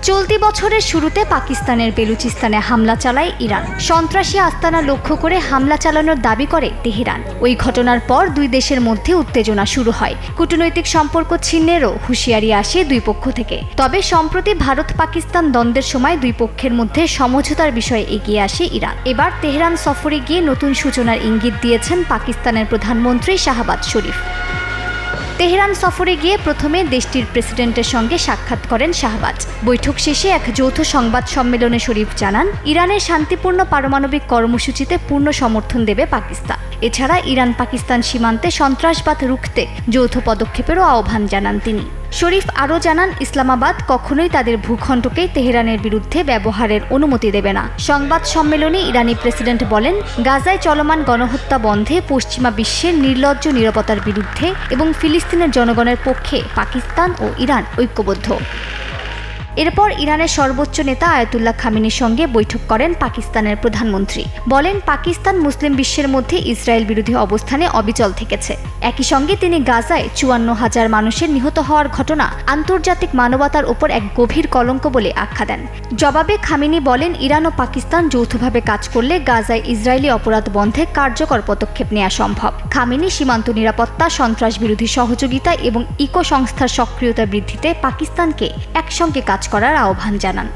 চলতি বছরের শুরুতে পাকিস্তানের বেলুচিস্তানে হামলা চালায় ইরান। সন্ত্রাসী আস্তানা লক্ষ্য করে হামলা চালানোর দাবি করে তেহরান। ওই ঘটনার পর দুই দেশের মধ্যে উত্তেজনা শুরু হয়। কূটনৈতিক সম্পর্ক ছিন্নেরও হুঁশিয়ারি আসে দুই পক্ষ থেকে। তবে সম্প্রতি ভারত পাকিস্তান দ্বন্দ্বের সময় দুই পক্ষের মধ্যে সমঝোতার বিষয়ে এগিয়ে আসে ইরান। এবার তেহরান সফরে গিয়ে নতুন সূচনার ইঙ্গিত দিয়েছেন পাকিস্তানের প্রধানমন্ত্রী শাহবাজ শরীফ। তেহরান সফরে গিয়ে প্রথমে দেশটির প্রেসিডেন্টের সঙ্গে সাক্ষাৎ করেন শাহবাজ। বৈঠক শেষে এক যৌথ সংবাদ সম্মেলনে শরীফ জানান, ইরানের শান্তিপূর্ণ পারমাণবিক কর্মসূচিতে পূর্ণ সমর্থন দেবে পাকিস্তান। এছাড়া ইরান পাকিস্তান সীমান্তে সন্ত্রাসবাদ রুখতে যৌথ পদক্ষেপেরও আহ্বান জানান তিনি। শরীফ আরও জানান, ইসলামাবাদ কখনোই তাদের ভূখণ্ডকে তেহরানের বিরুদ্ধে ব্যবহারের অনুমতি দেবে না। সংবাদ সম্মেলনে ইরানি প্রেসিডেন্ট বলেন, গাজায় চলমান গণহত্যা বন্ধে পশ্চিমা বিশ্বের নির্লজ্জ নীরবতার বিরুদ্ধে এবং ফিলিস্তিনের জনগণের পক্ষে পাকিস্তান ও ইরান ঐক্যবদ্ধ। এরপর ইরানের সর্বোচ্চ নেতা আয়াতুল্লাহ খামেনির সঙ্গে বৈঠক করেন পাকিস্তানের প্রধানমন্ত্রী। বলেন, পাকিস্তান মুসলিম বিশ্বের মধ্যে ইসরায়েল বিরোধী অবস্থানে অবিচল থেকেছে। একই সঙ্গে তিনি গাজায় ৫৪,০০০ মানুষের নিহত হওয়ার ঘটনা আন্তর্জাতিক মানবতার উপর এক গভীর কলঙ্ক বলে আখ্যা দেন। জবাবে খামেনি বলেন, ইরান ও পাকিস্তান যৌথভাবে কাজ করলে গাজায় ইসরায়েলি অপরাধ বন্ধে কার্যকর পদক্ষেপ নেওয়া সম্ভব। খামেনি সীমান্ত নিরাপত্তা, সন্ত্রাস বিরোধী সহযোগিতা এবং ইকো সংস্থার সক্রিয়তা বৃদ্ধিতে পাকিস্তানকে একসঙ্গে কাজ করার আহ্বান জানান।